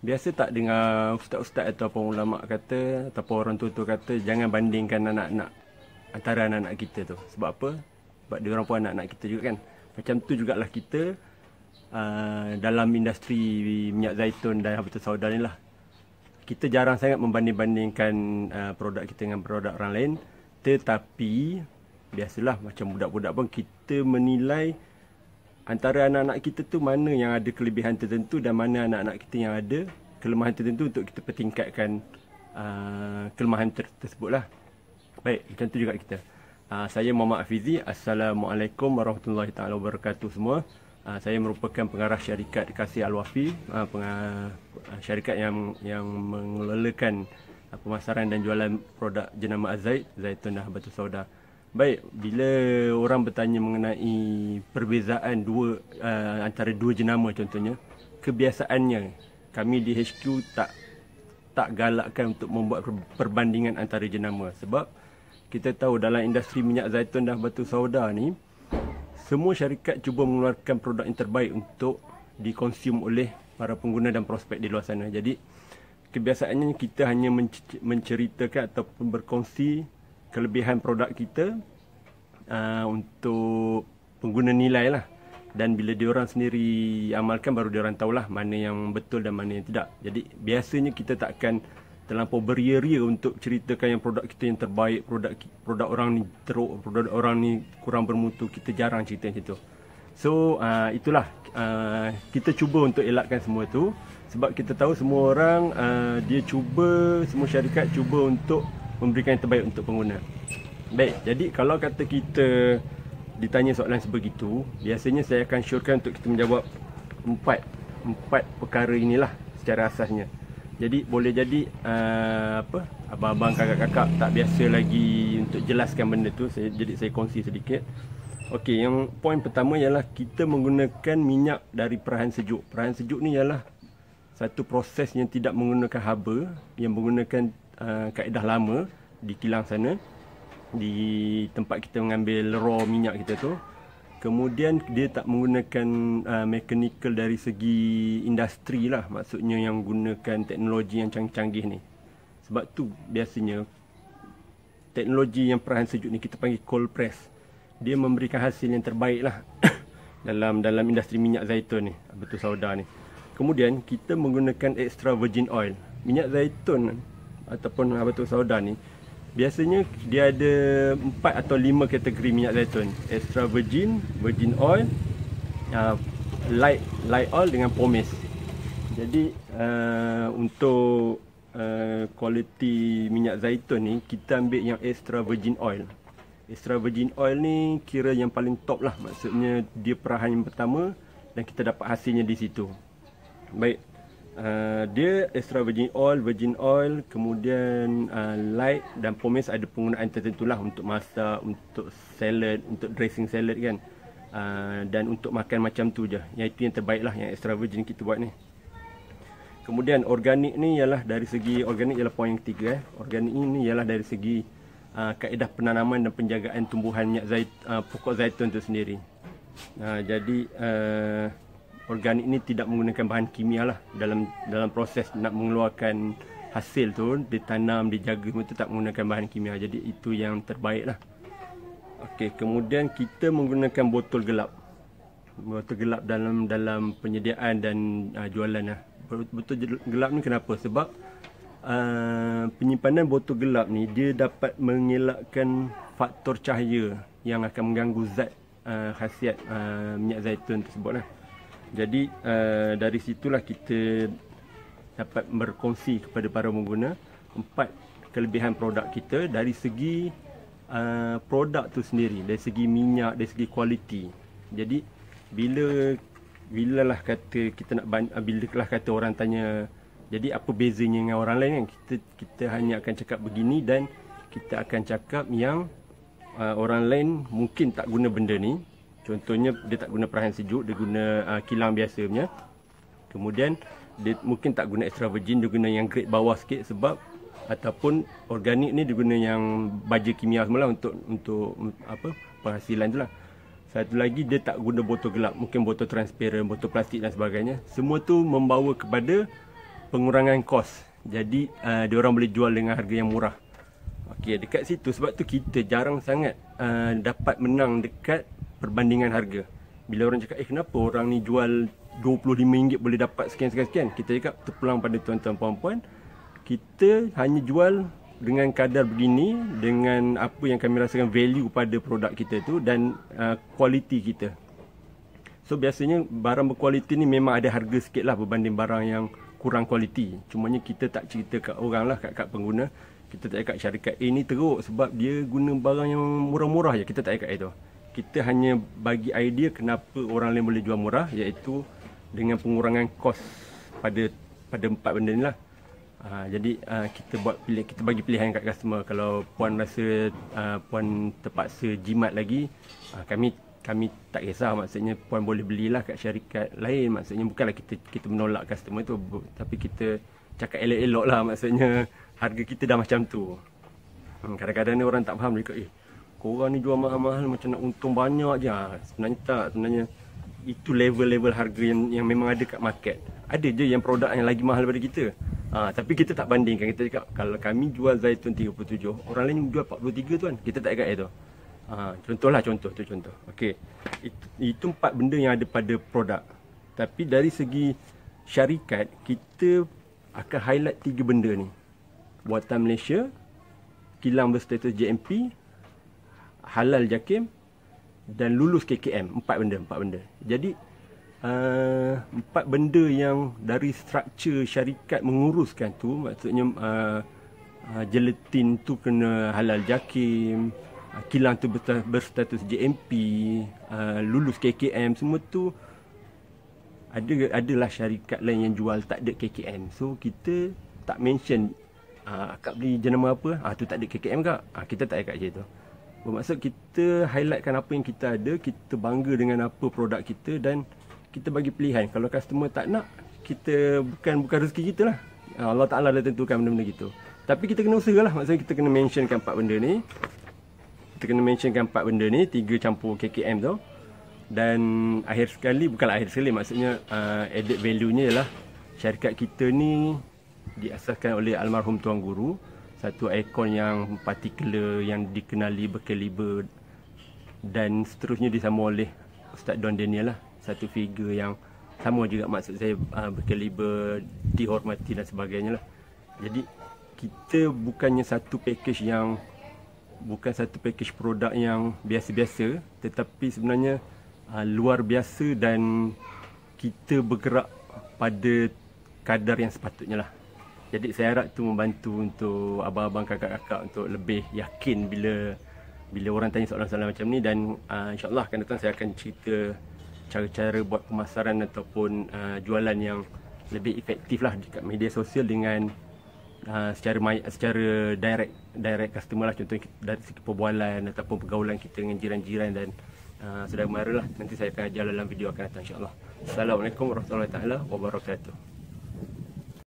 Biasa tak dengar ustaz-ustaz ataupun ulama kata ataupun orang tua-tua kata jangan bandingkan anak-anak antara anak-anak kita tu. Sebab apa? Sebab dia orang pun anak-anak kita juga kan. Macam tu jugalah kita dalam industri minyak zaitun dan habatus sauda ni lah. Kita jarang sangat membanding-bandingkan produk kita dengan produk orang lain. Tetapi biasalah macam budak-budak pun kita menilai antara anak-anak kita tu mana yang ada kelebihan tertentu dan mana anak-anak kita yang ada kelemahan tertentu untuk kita pertingkatkan kelemahan tersebut lah. Baik, macam tu juga kita. Saya Muhammad Afizi. Assalamualaikum warahmatullahi taala wabarakatuh semua. Saya merupakan pengarah syarikat Kasih Al-Wafi, syarikat yang mengelolakan pemasaran dan jualan produk jenama Azait, zaitun dan habatus sauda. Baik, bila orang bertanya mengenai perbezaan antara dua jenama contohnya, kebiasaannya kami di HQ tak galakkan untuk membuat perbandingan antara jenama, sebab kita tahu dalam industri minyak zaitun dan habatus sauda ni semua syarikat cuba mengeluarkan produk yang terbaik untuk dikonsum oleh para pengguna dan prospek di luar sana. Jadi kebiasaannya kita hanya menceritakan ataupun berkongsi kelebihan produk kita untuk pengguna nilai lah. Dan bila diorang sendiri amalkan baru diorang tahulah mana yang betul dan mana yang tidak. Jadi biasanya kita takkan terlampau beria-ria untuk ceritakan yang produk kita yang terbaik, produk orang ni teruk, produk orang ni kurang bermutu. Kita jarang cerita macam tu. So itulah kita cuba untuk elakkan semua tu, sebab kita tahu semua orang semua syarikat cuba untuk memberikan yang terbaik untuk pengguna. Baik, jadi kalau kata kita ditanya soalan sebegitu, biasanya saya akan syorkan untuk kita menjawab empat perkara inilah secara asasnya. Jadi boleh jadi abang-abang, kakak-kakak tak biasa lagi untuk jelaskan benda tu, jadi saya kongsi sedikit. Okey, yang poin pertama ialah kita menggunakan minyak dari perahan sejuk. Perahan sejuk ni ialah satu proses yang tidak menggunakan haba, yang menggunakan kaedah lama di kilang sana, di tempat kita mengambil raw minyak kita tu. Kemudian dia tak menggunakan mechanical dari segi industri lah, maksudnya yang gunakan teknologi yang canggih-canggih ni. Sebab tu biasanya teknologi yang perahan sejuk ni kita panggil cold press. Dia memberikan hasil yang terbaik lah dalam industri minyak zaitun ni, habatus sauda ni. Kemudian kita menggunakan extra virgin oil. Minyak zaitun ataupun habatus sauda ni biasanya dia ada 4 atau 5 kategori minyak zaitun. Extra virgin, virgin oil, light oil dengan pomace. Jadi untuk kualiti minyak zaitun ni kita ambil yang extra virgin oil. Extra virgin oil ni kira yang paling top lah, maksudnya dia perahan yang pertama dan kita dapat hasilnya di situ. Baik, dia extra virgin oil, kemudian light dan pomace ada penggunaan tertentu lah untuk masak, untuk salad, untuk dressing salad kan, dan untuk makan macam tu je. Yang itu yang terbaik lah, yang extra virgin kita buat ni. Kemudian organik ni ialah dari segi, organik ialah poin yang ketiga. Organik ni ialah dari segi kaedah penanaman dan penjagaan tumbuhan minyak pokok zaitun itu sendiri. Jadi organik ni tidak menggunakan bahan kimia lah dalam proses nak mengeluarkan hasil tu, ditanam, dijaga, itu tak menggunakan bahan kimia. Jadi itu yang terbaik lah. Okey, kemudian kita menggunakan botol gelap. Botol gelap dalam penyediaan dan jualan lah. Botol gelap ni kenapa? Sebab penyimpanan botol gelap ni dia dapat mengelakkan faktor cahaya yang akan mengganggu zat khasiat minyak zaitun tersebut lah. Jadi dari situlah kita dapat berkongsi kepada para pengguna 4 kelebihan produk kita dari segi produk tu sendiri, dari segi minyak, dari segi kualiti. Jadi bila lah kata orang tanya, jadi apa bezanya dengan orang lain kan, kita hanya akan cakap begini, dan kita akan cakap yang orang lain mungkin tak guna benda ni. Contohnya dia tak guna perahan sejuk, dia guna kilang biasa punya. Kemudian dia mungkin tak guna extra virgin, dia guna yang grade bawah sikit, sebab ataupun organik ni dia guna yang baja kimia semula untuk penghasilan tu lah. Satu lagi dia tak guna botol gelap, mungkin botol transparent, botol plastik dan sebagainya. Semua tu membawa kepada pengurangan kos. Jadi diorang boleh jual dengan harga yang murah. Okey, dekat situ sebab tu kita jarang sangat dapat menang dekat perbandingan harga. Bila orang cakap, kenapa orang ni jual RM25 boleh dapat sekian-sekian? Kita cakap terpulang pada tuan-tuan puan-puan, kita hanya jual dengan kadar begini, dengan apa yang kami rasakan value pada produk kita tu dan kualiti kita. So biasanya barang berkualiti ni memang ada harga sikit lah berbanding barang yang kurang kualiti. Cumanya kita tak cerita kat orang lah, kat pengguna. Kita tak cakap syarikat A ni teruk sebab dia guna barang yang murah-murah je. Kita tak cakap itu. Kita hanya bagi idea kenapa orang lain boleh jual murah, iaitu dengan pengurangan kos pada 4 benda ni lah. Jadi kita bagi pilihan kat customer. Kalau puan rasa puan terpaksa jimat lagi, kami tak kisah. Maksudnya puan boleh belilah kat syarikat lain. Maksudnya bukanlah kita menolak customer tu, tapi kita cakap elok-elok lah. Maksudnya harga kita dah macam tu. Kadang-kadang ni orang tak faham. Dia kata, korang ni jual mahal-mahal macam nak untung banyak je. Sebenarnya tak. Sebenarnya itu level-level harga yang memang ada kat market. Ada je yang produk yang lagi mahal daripada kita. Tapi kita tak bandingkan. Kita cakap, kalau kami jual Zaitun 37, orang lain jual 43 tuan. Kita tak cakap itu. Contoh. Okey. Itu 4 benda yang ada pada produk. Tapi dari segi syarikat, kita akan highlight 3 benda ni. Buatan Malaysia, kilang berstatus JMP, halal JAKIM dan lulus KKM. 4 benda. Jadi 4 benda yang dari struktur syarikat menguruskan tu, maksudnya gelatin tu kena halal JAKIM, kilang tu berstatus JMP, lulus KKM, semua tu adalah syarikat lain yang jual tak ada KKM. So kita tak mention akak beli jenama apa, tu tak ada KKM kak. Kita tak cakap macam tu. Bermaksud kita highlightkan apa yang kita ada, kita bangga dengan apa produk kita dan kita bagi pilihan. Kalau customer tak nak, kita bukan rezeki kita lah. Allah Ta'ala dah tentukan benda-benda gitu. Tapi kita kena usaha lah. Maksudnya kita kena mentionkan 4 benda ni. 3 campur KKM tu. Dan akhir sekali, maksudnya added value-nya ialah syarikat kita ni diasaskan oleh almarhum Tuan Guru. Satu ikon yang particular, yang dikenali berkaliber, dan seterusnya disambung oleh Ustaz Don Daniel lah. Satu figure yang sama juga, maksud saya berkaliber, dihormati dan sebagainya lah. Jadi kita bukan satu package produk yang biasa-biasa, tetapi sebenarnya luar biasa dan kita bergerak pada kadar yang sepatutnya lah. Jadi saya harap itu membantu untuk abang-abang, kakak-kakak untuk lebih yakin bila orang tanya soalan-soalan macam ni. Dan insyaAllah akan datang saya akan cerita cara-cara buat pemasaran ataupun jualan yang lebih efektif lah dekat media sosial dengan secara direct customer lah. Contohnya dari segi perbualan ataupun pergaulan kita dengan jiran-jiran dan saudara mara lah. Nanti saya akan ajar dalam video akan datang insyaAllah. Assalamualaikum warahmatullahi wabarakatuh.